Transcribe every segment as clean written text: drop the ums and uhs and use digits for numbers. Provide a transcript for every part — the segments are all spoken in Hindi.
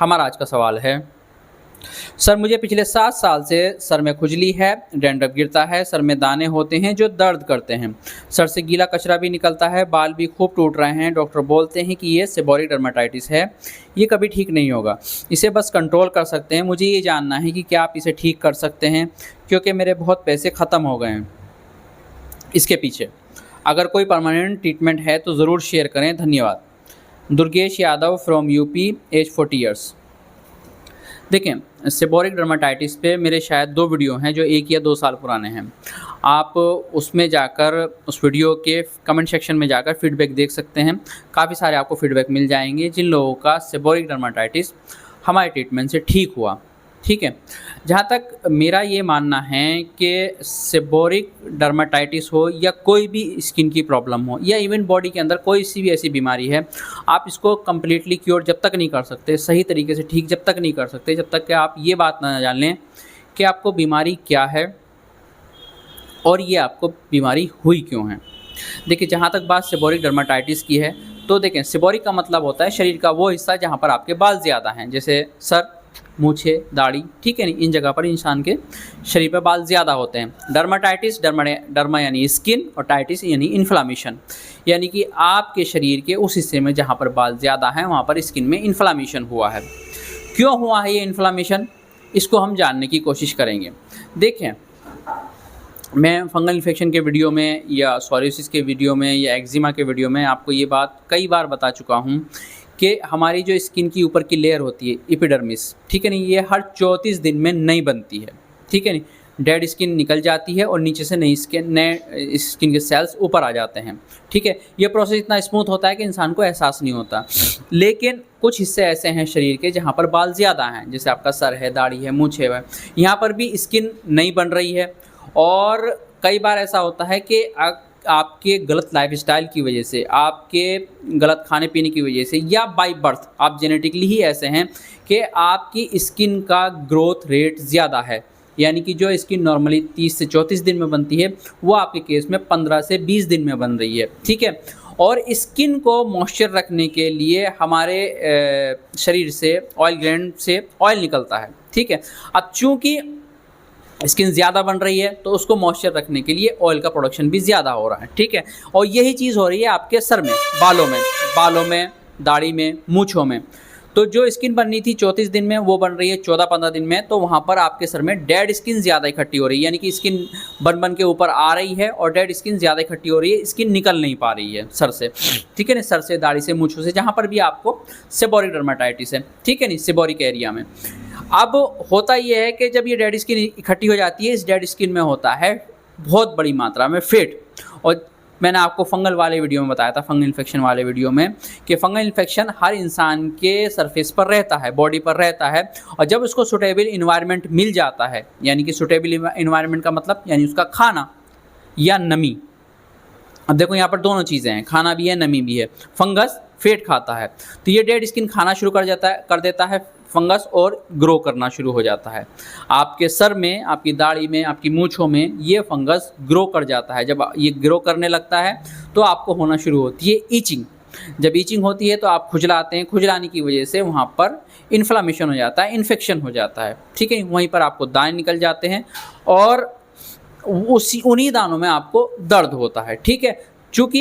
हमारा आज का सवाल है, सर मुझे पिछले 7 साल से सर में खुजली है, डैंड्रफ गिरता है, सर में दाने होते हैं जो दर्द करते हैं, सर से गीला कचरा भी निकलता है, बाल भी खूब टूट रहे हैं। डॉक्टर बोलते हैं कि ये सेबोरिक डर्माटाइटिस है, ये कभी ठीक नहीं होगा, इसे बस कंट्रोल कर सकते हैं। मुझे ये जानना है कि क्या आप इसे ठीक कर सकते हैं, क्योंकि मेरे बहुत पैसे ख़त्म हो गए हैं इसके पीछे। अगर कोई परमानेंट ट्रीटमेंट है तो ज़रूर शेयर करें, धन्यवाद। Durgesh Yadav from UP, age 40 years. देखें, सेबोरिक डर्माटाइटिस पे मेरे शायद 2 वीडियो हैं जो 1 या 2 साल पुराने हैं। आप उसमें जाकर उस वीडियो के कमेंट सेक्शन में जाकर फीडबैक देख सकते हैं। काफ़ी सारे आपको फीडबैक मिल जाएंगे जिन लोगों का सेबोरिक डर्माटाइटिस हमारे ट्रीटमेंट से ठीक हुआ। ठीक है, जहाँ तक मेरा ये मानना है कि सेबोरिक डर्माटाइटिस हो या कोई भी स्किन की प्रॉब्लम हो या इवन बॉडी के अंदर कोई सी भी ऐसी बीमारी है, आप इसको कम्प्लीटली क्योर जब तक नहीं कर सकते, सही तरीके से ठीक जब तक नहीं कर सकते, जब तक कि आप ये बात ना जान लें कि आपको बीमारी क्या है और ये आपको बीमारी हुई क्यों है। देखिए, जहाँ तक बात सेबोरिक डर्माटाइटिस की है तो देखें, सेबोरिक का मतलब होता है शरीर का वो हिस्सा जहाँ पर आपके बाल ज़्यादा हैं, जैसे सर, मूछे, दाढ़ी, ठीक है नहीं, इन जगह पर इंसान के शरीर पर बाल ज़्यादा होते हैं। डर्माटाइटिस, डर्मा यानी स्किन और टाइटिस यानी इन्फ्लामेशन, यानी कि आपके शरीर के उस हिस्से में जहाँ पर बाल ज़्यादा हैं वहाँ पर स्किन में इन्फ्लामेशन हुआ है। क्यों हुआ है ये इन्फ्लामेशन, इसको हम जानने की कोशिश करेंगे। देखें, मैं फंगल इन्फेक्शन के वीडियो में या सोरियासिस के वीडियो में या एक्जिमा के वीडियो में आपको ये बात कई बार बता चुका हूँ कि हमारी जो स्किन की ऊपर की लेयर होती है एपिडर्मिस, ठीक है नहीं, ये हर 34 दिन में नई बनती है। ठीक है नहीं, डेड स्किन निकल जाती है और नीचे से नई स्किन के सेल्स ऊपर आ जाते हैं। ठीक है, ये प्रोसेस इतना स्मूथ होता है कि इंसान को एहसास नहीं होता। लेकिन कुछ हिस्से ऐसे हैं शरीर के जहाँ पर बाल ज़्यादा हैं, जैसे आपका सर है, दाढ़ी है, मूछें है, यहाँ पर भी स्किन नई बन रही है। और कई बार ऐसा होता है कि आपके गलत लाइफस्टाइल की वजह से, आपके गलत खाने पीने की वजह से या बाय बर्थ आप जेनेटिकली ही ऐसे हैं कि आपकी स्किन का ग्रोथ रेट ज़्यादा है, यानी कि जो स्किन नॉर्मली 30 से 34 दिन में बनती है वो आपके केस में 15 से 20 दिन में बन रही है। ठीक है, और स्किन को मॉइस्चर रखने के लिए हमारे शरीर से ऑयल ग्लैंड से ऑयल निकलता है। ठीक है, अब चूँकि स्किन ज़्यादा बन रही है तो उसको मॉइस्चर रखने के लिए ऑयल का प्रोडक्शन भी ज़्यादा हो रहा है। ठीक है, और यही चीज़ हो रही है आपके सर में, बालों में, दाढ़ी में, मूँछों में। तो जो स्किन बननी थी 34 दिन में वो बन रही है 14-15 दिन में, तो वहाँ पर आपके सर में डेड स्किन ज़्यादा इकट्ठी हो रही है, यानी कि स्किन बन के ऊपर आ रही है और डेड स्किन ज़्यादा इकट्ठी हो रही है, स्किन निकल नहीं पा रही है सर से। ठीक है ना, सर से, दाढ़ी से, मूँछों से, जहाँ पर भी आपको सेबोरिक डर्माटाइटिस है। ठीक है नहीं, सेबोरिक एरिया में। अब होता यह है कि जब ये डेड स्किन इकट्ठी हो जाती है, इस डेड स्किन में होता है बहुत बड़ी मात्रा में फैट। और मैंने आपको फंगल वाले वीडियो में बताया था, फंगल इन्फेक्शन वाले वीडियो में, कि फंगल इन्फेक्शन हर इंसान के सरफेस पर रहता है, बॉडी पर रहता है, और जब उसको सूटेबल इन्वायरमेंट मिल जाता है, यानी कि सूटेबल इन्वायरमेंट का मतलब यानी उसका खाना या नमी। अब देखो यहाँ पर दोनों चीज़ें हैं, खाना भी है, नमी भी है। फंगस फैट खाता है तो ये डेड स्किन खाना शुरू कर देता है फंगस और ग्रो करना शुरू हो जाता है। आपके सर में, आपकी दाढ़ी में, आपकी मूँछों में ये फंगस ग्रो कर जाता है। जब ये ग्रो करने लगता है तो आपको होना शुरू होती है ईचिंग। जब ईचिंग होती है तो आप खुजलाते हैं, खुजलाने की वजह से वहाँ पर इन्फ्लामेशन हो जाता है, इन्फेक्शन हो जाता है। ठीक है, वहीं पर आपको दाने निकल जाते हैं और उन्हीं दानों में आपको दर्द होता है। ठीक है, चूँकि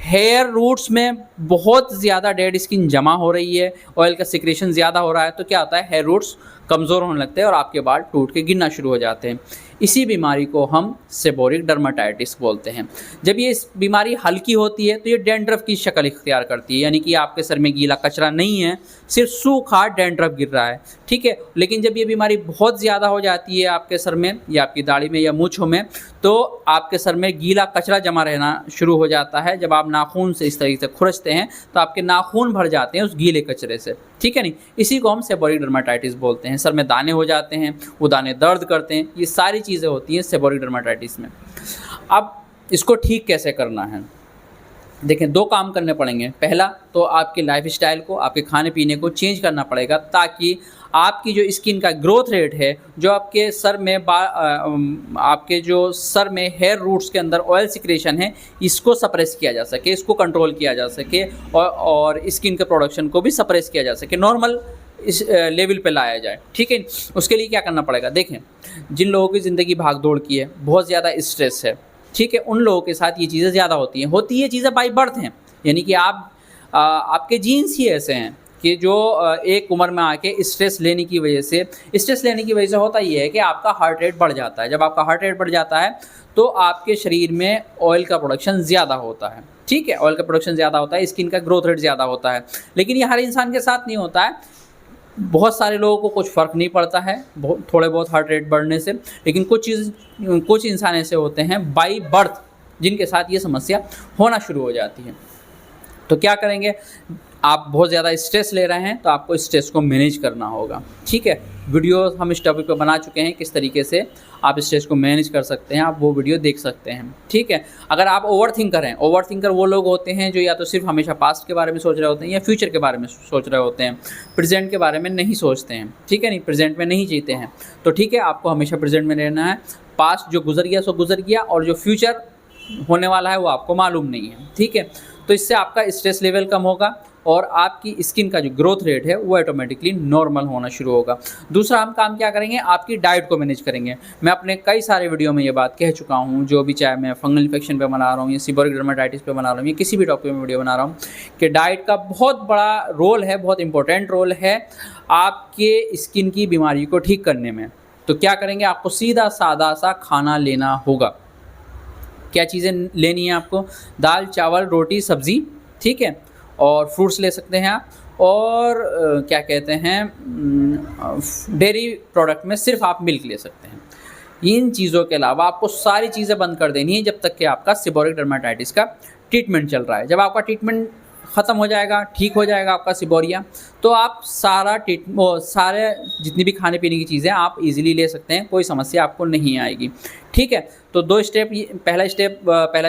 हेयर रूट्स में बहुत ज़्यादा डेड स्किन जमा हो रही है, ऑयल का सिक्रेशन ज़्यादा हो रहा है, तो क्या होता है, हेयर रूट्स कमज़ोर होने लगते हैं और आपके बाल टूट के गिरना शुरू हो जाते हैं। इसी बीमारी को हम सेबोरिक डर्माटाइटिस बोलते हैं। जब ये बीमारी हल्की होती है तो ये डैंड्रफ की शक्ल इख्तियार करती है, यानी कि आपके सर में गीला कचरा नहीं है, सिर्फ सूखा डैंड्रफ गिर रहा है। ठीक है, लेकिन जब ये बीमारी बहुत ज़्यादा हो जाती है आपके सर में या आपकी दाढ़ी में या मूँछों में, तो आपके सर में गीला कचरा जमा रहना शुरू हो जाता है। जब आप नाखून से इस तरीके से खुरचते हैं तो आपके नाखून भर जाते हैं उस गीले कचरे से। ठीक है नहीं, इसी को हम सेबोरिक डर्माटाइटिस बोलते हैं। सर में दाने हो जाते हैं, वो दाने दर्द करते हैं, ये सारी चीज़ें होती हैं सेबोरिक डर्माटाइटिस में। अब इसको ठीक कैसे करना है, देखें, 2 काम करने पड़ेंगे। पहला तो आपके लाइफस्टाइल को, आपके खाने पीने को चेंज करना पड़ेगा, ताकि आपकी जो स्किन का ग्रोथ रेट है, जो आपके सर में आपके जो सर में हेयर रूट्स के अंदर ऑयल सिक्रेशन है, इसको सप्रेस किया जा सके, इसको कंट्रोल किया जा सके और स्किन के प्रोडक्शन को भी सप्रेस किया जा सके। नॉर्मल इस लेवल पे लाया जाए, ठीक है। उसके लिए क्या करना पड़ेगा, देखें जिन लोगों की ज़िंदगी भाग दौड़ की है, बहुत ज़्यादा स्ट्रेस है, ठीक है, उन लोगों के साथ ये चीज़ें ज़्यादा होती है चीज़ें बाई बर्थ हैं, यानी कि आपके जीन्स ही ऐसे हैं कि जो एक उम्र में आके स्ट्रेस लेने की वजह से होता ये है कि आपका हार्ट रेट बढ़ जाता है। जब आपका हार्ट रेट बढ़ जाता है तो आपके शरीर में ऑयल का प्रोडक्शन ज़्यादा होता है, ठीक है, ऑयल का प्रोडक्शन ज़्यादा होता है, स्किन का ग्रोथ रेट ज़्यादा होता है। लेकिन ये हर इंसान के साथ नहीं होता है, बहुत सारे लोगों को कुछ फ़र्क नहीं पड़ता है थोड़े बहुत हार्ट रेट बढ़ने से, लेकिन कुछ इंसान ऐसे होते हैं बाई बर्थ जिनके साथ ये समस्या होना शुरू हो जाती है। तो क्या करेंगे, आप बहुत ज़्यादा स्ट्रेस ले रहे हैं तो आपको स्ट्रेस को मैनेज करना होगा, ठीक है। वीडियो हम इस टॉपिक पे बना चुके हैं, किस तरीके से आप स्ट्रेस को मैनेज कर सकते हैं, आप वो वीडियो देख सकते हैं, ठीक है। अगर आप ओवरथिंकर हैं, ओवरथिंकर वो लोग होते हैं जो या तो सिर्फ हमेशा पास्ट के बारे में सोच रहे होते हैं या फ्यूचर के बारे में सोच रहे होते हैं, प्रेजेंट के बारे में नहीं सोचते हैं, ठीक है, नहीं प्रेजेंट में नहीं जीते हैं। तो ठीक है, आपको हमेशा प्रेजेंट में रहना है। पास्ट जो गुजर गया सो गुजर गया, और जो फ्यूचर होने वाला है वो आपको मालूम नहीं है, ठीक है। तो इससे आपका स्ट्रेस लेवल कम होगा और आपकी स्किन का जो ग्रोथ रेट है वो ऑटोमेटिकली नॉर्मल होना शुरू होगा। दूसरा हम काम क्या करेंगे, आपकी डाइट को मैनेज करेंगे। मैं अपने कई सारे वीडियो में ये बात कह चुका हूँ, जो भी चाहे मैं फंगल इन्फेक्शन पे बना रहा हूँ या सीबोरिक डर्माटाइटिस पे बना रहा हूँ या किसी भी टॉपिक में वीडियो बना रहा हूँ, कि डाइट का बहुत बड़ा रोल है, बहुत इंपॉर्टेंट रोल है आपके स्किन की बीमारी को ठीक करने में। तो क्या करेंगे, आपको सीधा सादा सा खाना लेना होगा। क्या चीज़ें लेनी है आपको, दाल चावल रोटी सब्ज़ी, ठीक है, और फ्रूट्स ले सकते हैं आप, और क्या कहते हैं डेयरी प्रोडक्ट में सिर्फ आप मिल्क ले सकते हैं। इन चीज़ों के अलावा आपको सारी चीज़ें बंद कर देनी है जब तक कि आपका सीबोरिक डर्माटाइटिस का ट्रीटमेंट चल रहा है। जब आपका ट्रीटमेंट ख़त्म हो जाएगा, ठीक हो जाएगा आपका सीबोरिया, तो आप सारे जितनी भी खाने पीने की चीज़ें आप इजीली ले सकते हैं, कोई समस्या आपको नहीं आएगी, ठीक है। तो दो स्टेप, पहला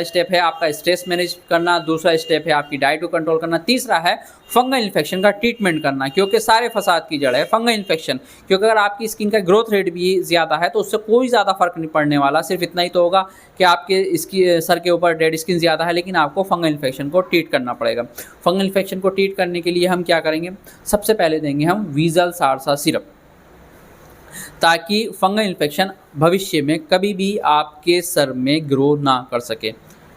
स्टेप है आपका स्ट्रेस मैनेज करना, दूसरा स्टेप है आपकी डाइट को कंट्रोल करना, तीसरा है फंगल इन्फेक्शन का ट्रीटमेंट करना, क्योंकि सारे फसाद की जड़ है फंगल इन्फेक्शन। क्योंकि अगर आपकी स्किन का ग्रोथ रेट भी ज़्यादा है तो उससे कोई ज़्यादा फर्क नहीं पड़ने वाला, सिर्फ इतना ही तो होगा कि आपके इसकी सर के ऊपर डेड स्किन ज़्यादा है, लेकिन आपको फंगल इन्फेक्शन को ट्रीट करना पड़ेगा। फंगल इन्फेक्शन को ट्रीट करने के लिए हम क्या करेंगे, सबसे पहले देंगे हम वीज़ल सारसा सिरप, ताकि फंगल इन्फेक्शन भविष्य में कभी भी आपके सर में ग्रो ना कर सके,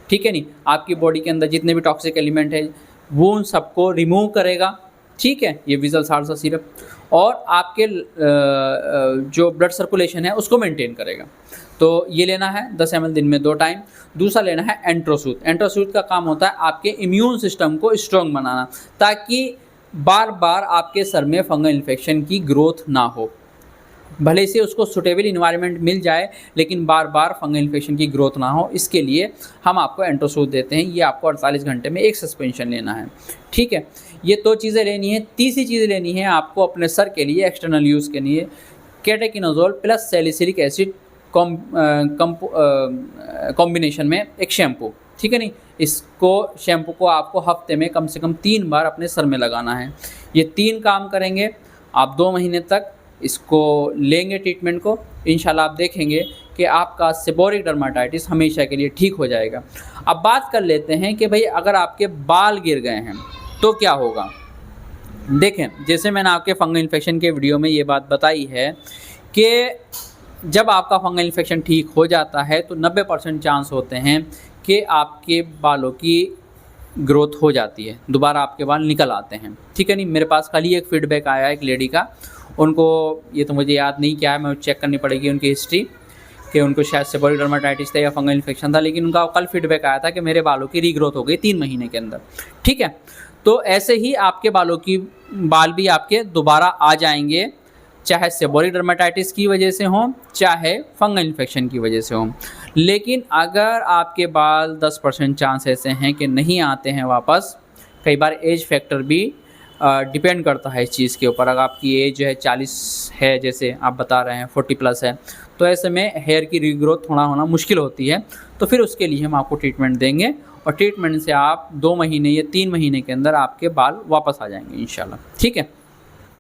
ठीक है नहीं। आपकी बॉडी के अंदर जितने भी टॉक्सिक एलिमेंट है वो उन सबको रिमूव करेगा, ठीक है, ये वीज़ल सारसा सिरप, और आपके जो ब्लड सर्कुलेशन है उसको मेंटेन करेगा। तो ये लेना है 10 ml दिन में 2 टाइम। दूसरा लेना है एंट्रोसूट। एंट्रोसूट का काम होता है आपके इम्यून सिस्टम को स्ट्रॉन्ग बनाना, ताकि बार बार आपके सर में फंगल इन्फेक्शन की ग्रोथ ना हो। भले से उसको सुटेबल इन्वायरमेंट मिल जाए, लेकिन बार बार फंगल इन्फेक्शन की ग्रोथ ना हो, इसके लिए हम आपको एंट्रोसूट देते हैं। ये आपको 48 घंटे में एक सस्पेंशन लेना है, ठीक है। ये 2 चीज़ें लेनी है। तीसरी चीज़ लेनी है आपको अपने सर के लिए एक्सटर्नल यूज़ के लिए केटेकिनोजोल प्लस सैलिसिलिक एसिड कॉम्बिनेशन में एक शैम्पू, ठीक है नहीं। इसको शैम्पू को आपको हफ्ते में कम से कम 3 बार अपने सर में लगाना है। ये 3 काम करेंगे आप 2 महीने तक इसको लेंगे ट्रीटमेंट को, इंशाल्लाह आप देखेंगे कि आपका सीबोरिक डर्माटाइटिस हमेशा के लिए ठीक हो जाएगा। अब बात कर लेते हैं कि भाई अगर आपके बाल गिर गए हैं तो क्या होगा। देखें, जैसे मैंने आपके फंगल इन्फेक्शन के वीडियो में ये बात बताई है कि जब आपका फंगल इन्फेक्शन ठीक हो जाता है तो 90% चांस होते हैं कि आपके बालों की ग्रोथ हो जाती है, दोबारा आपके बाल निकल आते हैं, ठीक है नहीं। मेरे पास कल ही एक फीडबैक आया एक लेडी का, उनको ये तो मुझे याद नहीं क्या है, मैं चेक करनी पड़ेगी उनकी हिस्ट्री, कि उनको शायद सीबोरिक डर्माटाइटिस था या फंगल इन्फेक्शन था, लेकिन उनका कल फीडबैक आया था कि मेरे बालों की रीग्रोथ हो गई 3 महीने के अंदर, ठीक है। तो ऐसे ही आपके बाल भी आपके दोबारा आ जाएंगे, चाहे सीबोरिक डर्माटाइटिस की वजह से हों चाहे फंगल इन्फेक्शन की वजह से हों। लेकिन अगर आपके बाल 10% चांस ऐसे हैं कि नहीं आते हैं वापस, कई बार एज फैक्टर भी डिपेंड करता है इस चीज़ के ऊपर। अगर आपकी एज जो है 40 है, जैसे आप बता रहे हैं 40 प्लस है, तो ऐसे में हेयर की रीग्रोथ थोड़ा होना मुश्किल होती है। तो फिर उसके लिए हम आपको ट्रीटमेंट देंगे, और ट्रीटमेंट से आप 2 महीने या 3 महीने के अंदर आपके बाल वापस आ जाएंगे इंशाल्लाह, ठीक है।